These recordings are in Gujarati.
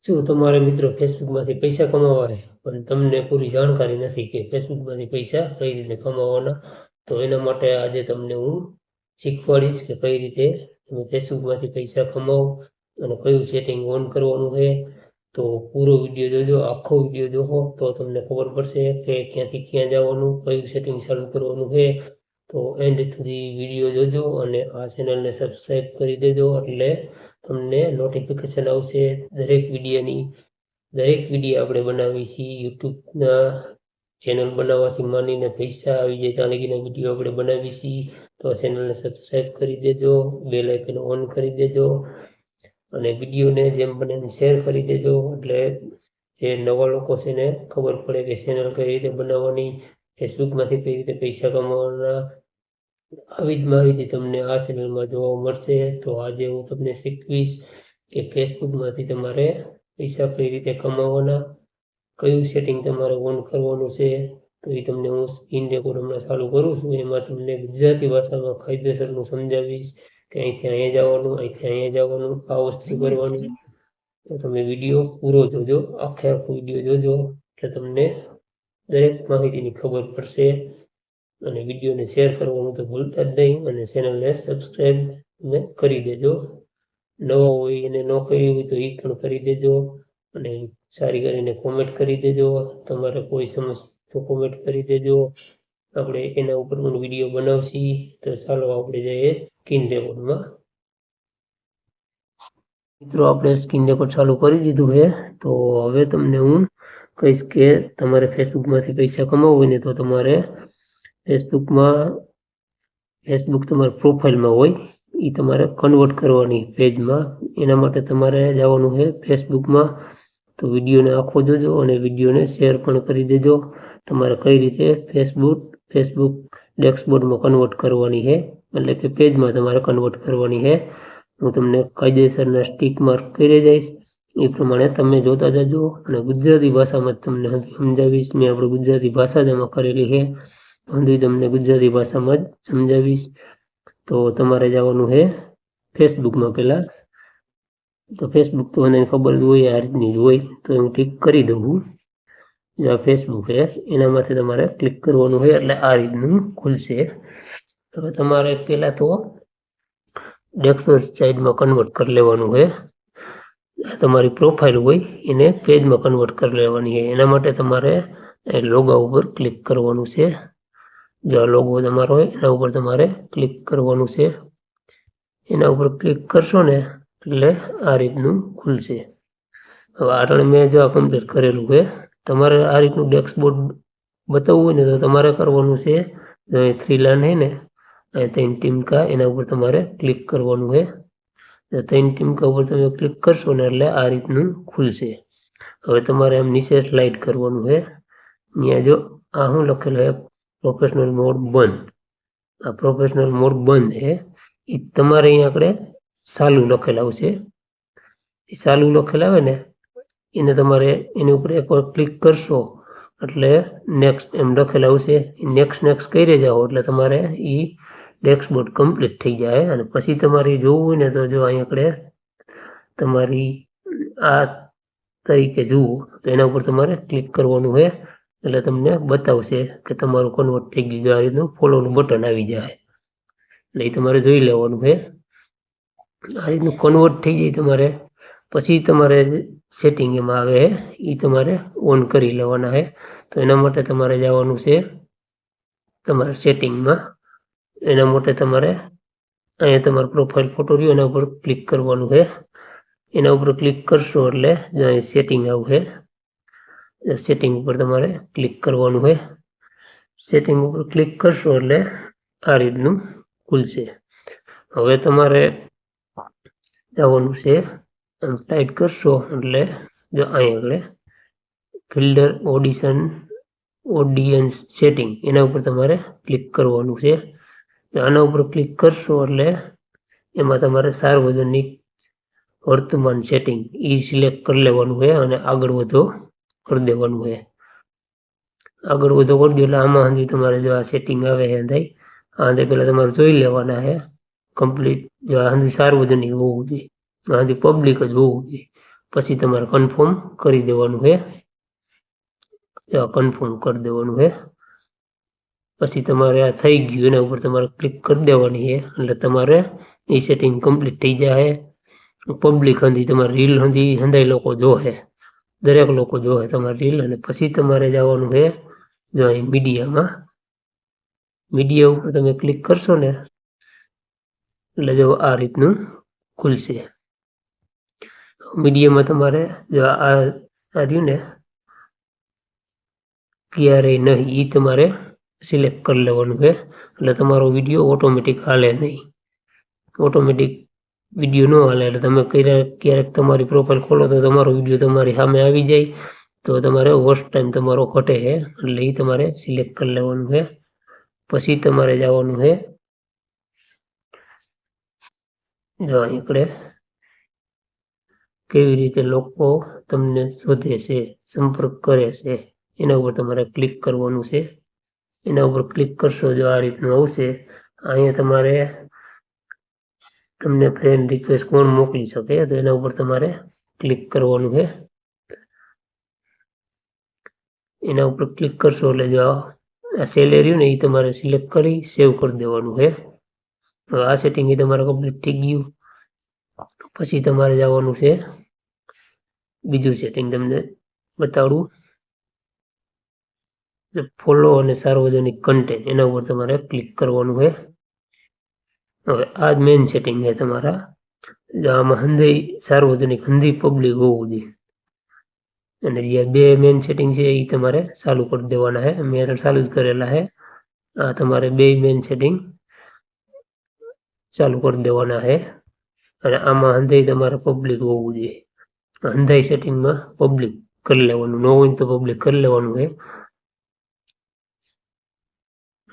શું તમારે મિત્રો ફેસબુકમાંથી પૈસા કમાવા છે પણ તમને પૂરી જાણકારી નથી કે ફેસબુકમાંથી પૈસા કઈ રીતે કમાવાના? તો એના માટે આજે તમને હું શીખવાડીશ કે કઈ રીતે તમે ફેસબુકમાંથી પૈસા કમાવો અને કયું સેટિંગ ઓન કરવાનું છે. તો પૂરો વિડીયો જોજો, આખો વિડીયો જોવો તો તમને ખબર પડશે કે ક્યાંથી ક્યાં જવાનું, કયું સેટિંગ ચાલુ કરવાનું છે. તો એન્ડ સુધી વિડીયો જોજો અને આ ચેનલને સબસ્ક્રાઈબ કરી દેજો, એટલે તમને નોટિફિકેશન આવશે દરેક વિડીયોની. દરેક વિડીયો આપણે બનાવીએ છીએ યુટ્યુબના ચેનલ બનાવવાથી માંડીને પૈસા આવી જાય ત્યાં લગીના વિડીયો આપણે બનાવીએ છીએ. તો ચેનલને સબસ્ક્રાઈબ કરી દેજો, બેલ આઇકન ઓન કરી દેજો અને વિડીયોને જેમ બને એમ શેર કરી દેજો, એટલે જે નવા લોકો છે ને ખબર પડે કે ચેનલ કઈ રીતે બનાવવાની, ફેસબુકમાંથી કઈ રીતે પૈસા કમાવાના. આવી જ માહિતી તમને આ ચેનલમાં જોવા મળશે. તો આજે હું તમને શીખવીશ કે ફેસબુકમાંથી તમારે પૈસા કઈ રીતે કમાવાના, કયું સેટિંગ તમારે ઓન કરવાનું છે. તો એ તમને હું સ્ક્રીન રેકોર્ડ હમણાં ચાલુ કરું છું, એમાં તમને ગુજરાતી ભાષામાં કાયદેસરનું સમજાવીશ કે અહીંથી અહીંયા જવાનું, અહીંથી અહીંયા જવાનું, આ વસ્તુ કરવાનું. તો તમે વિડીયો પૂરો જોજો, આખો વિડીયો જોજો, એટલે તમને દરેક માહિતીની ખબર પડશે. અને વિડીયોને શેર કરવાનું તો ભૂલતા જ નહીં અને ચેનલને સબસ્ક્રાઈબ તમે કરી દેજો. નવો હોય એને ન કરી હોય તો એ પણ કરી દેજો અને સારી કરીને કોમેન્ટ કરી દેજો. તમારે કોઈ સમસ્યા તો કોમેન્ટ કરી દેજો, આપણે એના ઉપર પણ વિડીયો બનાવશી. તો ચાલો આપણે જઈએ સ્ક્રીન રેકોર્ડમાં. મિત્રો આપણે સ્ક્રીન રેકોર્ડ ચાલુ કરી દીધું છે. તો હવે તમને હું કહીશ કે તમારે ફેસબુકમાંથી પૈસા કમાવવું હોય ને તો તમારે ફેસબુક તમારા પ્રોફાઇલમાં હોય એ તમારે કન્વર્ટ કરવાની પેજમાં. એના માટે તમારે જવાનું છે ફેસબુકમાં. તો વિડીયોને આખો જોજો અને વિડીયોને શેર પણ કરી દેજો. તમારે કઈ રીતે ફેસબુક ડેસ્કબોર્ડમાં કન્વર્ટ કરવાની છે, એટલે કે પેજમાં તમારે કન્વર્ટ કરવાની છે. હું તમને કાયદેસરના સ્ટીક માર્ક કરી જઈશ, એ પ્રમાણે તમે જોતા જજો અને ગુજરાતી ભાષામાં જ તમને સમજાવીશ. મેં આપણે ગુજરાતી ભાષા જ એમાં કરેલી છે, તમને ગુજરાતી ભાષામાં જ સમજાવીશ. તો તમારે જવાનું છે ફેસબુકમાં પહેલાં. તો ફેસબુક તો મને ખબર જ હોય, આ રીતની જ હોય. તો હું ઠીક કરી દઉં છું. જો આ ફેસબુક છે એનામાંથી તમારે ક્લિક કરવાનું છે, એટલે આ રીતનું ખુલશે. હવે તમારે પહેલાં તો ડેસ્કબોર્ડ સાઈડમાં કન્વર્ટ કરી લેવાનું છે. તમારી પ્રોફાઇલ હોય એને પેજમાં કન્વર્ટ કરી લેવાની છે. એના માટે તમારે લોગો ઉપર ક્લિક કરવાનું છે. જો આ લોગો તમારો હોય એના ઉપર તમારે ક્લિક કરવાનું છે. એના ઉપર ક્લિક કરશો ને એટલે આ રીતનું ખુલશે. હવે આટલે મેં જો આ કમ્પ્લીટ કરેલું છે. તમારે આ રીતનું ડેસ્કબોર્ડ બતાવવું હોય ને તો તમારે કરવાનું છે, થ્રી લાઈન છે ને અહીં 3 ટીમકા, એના ઉપર તમારે ક્લિક કરવાનું છે. 3 ટીમકા ઉપર તમે ક્લિક કરશો ને એટલે આ રીતનું ખુલશે. હવે તમારે એમ નીચે સ્લાઇડ કરવાનું છે. અહીંયા જો આ શું લખેલું છે, પ્રોફેશનલ મોડ બંધ. આ પ્રોફેશનલ મોડ બંધ છે એ તમારે અહીંયા આપણે ચાલુ લખેલા આવશે. એ ચાલુ લખેલા આવે ને એને તમારે એની ઉપર એકવાર ક્લિક કરશો એટલે નેક્સ્ટ એમ લખેલા આવશે. નેક્સ્ટ કરી જાઓ એટલે તમારે એ ડેસ્કબોર્ડ કમ્પ્લીટ થઈ જાય. અને પછી તમારે જોવું હોય ને તો જો અહીં આપણે તમારી આ તરીકે જુઓ તો એના ઉપર તમારે ક્લિક કરવાનું છે, એટલે તમને બતાવશે કે તમારું કન્વર્ટ થઈ ગયું. આ રીતનું ફોલોનું બટન આવી જાય એટલે એ તમારે જોઈ લેવાનું છે. આ રીતનું કન્વર્ટ થઈ જાય તમારે પછી તમારે સેટિંગ એમાં આવે એ તમારે ઓન કરી લેવાના છે. તો એના માટે તમારે જવાનું છે તમારે સેટિંગમાં. એના માટે તમારે અહીંયા તમારો પ્રોફાઇલ ફોટો રહ્યો એના ઉપર ક્લિક કરવાનું છે. એના ઉપર ક્લિક કરશો એટલે અહીં સેટિંગ આવશે. સેટિંગ ઉપર તમારે ક્લિક કરવાનું છે. સેટિંગ ઉપર ક્લિક કરશો એટલે આ રીતનું ખુલશે. હવે તમારે જવાનું છે, ટાઈપ કરશો એટલે જો અહીં આગળ ફિલ્ટર ઓડિયન્સ સેટિંગ એના ઉપર તમારે ક્લિક કરવાનું છે. આના ઉપર ક્લિક કરશો એટલે એમાં તમારે સાર્વજનિક વર્તમાન સેટિંગ એ સિલેક્ટ કરી લેવાનું છે અને આગળ વધો કરી દેવાનું છે. આગળ વધો કરી દો એટલે આમાં સુધી તમારે જો આ સેટિંગ આવે છે આ પહેલાં તમારે જોઈ લેવાના છે કમ્પ્લીટ. જો આ સુધી સાર્વજનિક હોવું જોઈએ, આ સુધી પબ્લિક જ હોવું જોઈએ. પછી તમારે કન્ફર્મ કરી દેવાનું છે, કન્ફર્મ કરી દેવાનું છે. પછી તમારે આ થઈ ગયું, એના ઉપર તમારે ક્લિક કરી દેવાની છે એટલે તમારે એ સેટિંગ કમ્પ્લીટ થઈ જાય. પબ્લિક હંધી તમારે રીલ હંધી હંધાઈ લોકો જોશે, દરેક લોકો જોશે તમારી રીલ. અને પછી તમારે જવાનું છે જો અહીં મીડિયામાં, મીડિયા ઉપર તમે ક્લિક કરશો ને એટલે જો આ રીતનું ખુલશે. મીડિયામાં તમારે જો આ રહ્યું ને ક્યારેય નહીં, એ તમારે સિલેક્ટ કરી લેવાનું છે એટલે તમારો વિડીયો ઓટોમેટિક હાલે નહીં. ઓટોમેટિક વિડીયો ન હાલે એટલે તમે ક્યારેક તમારી પ્રોફાઇલ ખોલો તો તમારો વિડીયો તમારી સામે આવી જાય તો તમારે વોચ ટાઈમ તમારો ઘટે છે, એટલે એ તમારે સિલેક્ટ કરી લેવાનું છે. પછી તમારે જવાનું છે જો એકડે કેવી રીતે લોકો તમને શોધે છે, સંપર્ક કરે છે, એના ઉપર તમારે ક્લિક કરવાનું છે. એના ઉપર ક્લિક કરશો જો આ રીતનું આવશે. અહીંયા તમારે તમને ફ્રેન્ડ રિક્વેસ્ટ કોણ મોકલી શકે તો એના ઉપર તમારે ક્લિક કરવાનું છે. એના ઉપર ક્લિક કરશો એટલે જો આ સેલેરી ને એ તમારે સિલેક્ટ કરી સેવ કરી દેવાનું છે. આ સેટિંગ એ તમારે કમ્પ્લીટ થઈ ગયું. પછી તમારે જવાનું છે બીજું સેટિંગ તમને બતાડું, ફોલો અને સાર્વજનિક કન્ટેન્ટ, એના ઉપર તમારે ક્લિક કરવાનું છે. હવે આ જ મેઇન સેટિંગ છે તમારા. આમાં હંધી સાર્વજનિક હંધી પબ્લિક હોવું જોઈએ, અને જે બે મેઇન સેટિંગ છે એ તમારે ચાલુ કરી દેવાના છે. મેં ચાલુ જ કરેલા છે. આ તમારે બે મેઇન સેટિંગ ચાલુ કરી દેવાના છે. અને આમાં હંધાઈ તમારે પબ્લિક હોવું જોઈએ. હંધાઈ સેટિંગમાં પબ્લિક કરી લેવાનું, ન હોય તો પબ્લિક કરી લેવાનું છે.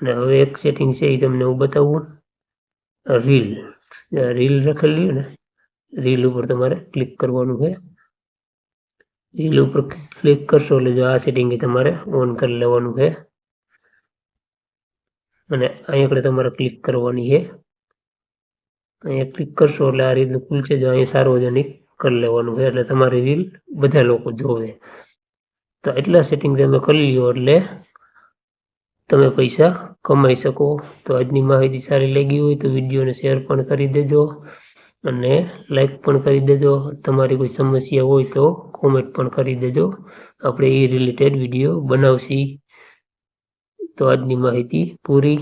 અને હવે એક સેટિંગ છે એ તમને હું બતાવું, રીલ. રીલ લખેલી ને રીલ ઉપર તમારે ક્લિક કરવાનું છે. રીલ ઉપર ક્લિક કરશો એટલે જો આ સેટિંગ તમારે ઓન કરી લેવાનું છે. અને અહીંયા તમારે ક્લિક કરવાની છે. અહીંયા ક્લિક કરશો એટલે આ રીતનું ખુલશે. જો અહીંયા સાર્વજનિક કરી લેવાનું છે એટલે તમારી રીલ બધા લોકો જોવે. તો એટલા સેટિંગ તમે કરી લ્યો એટલે તમે પૈસા કમાઈ શકો. તો આજની માહિતી સારી લાગી હોય તો વિડીયોને શેર પણ કરી દેજો અને લાઈક પણ કરી દેજો. તમારી કોઈ સમસ્યા હોય તો કોમેન્ટ પણ કરી દેજો, આપણે એ રિલેટેડ વિડીયો બનાવશી. તો આજની માહિતી પૂરી.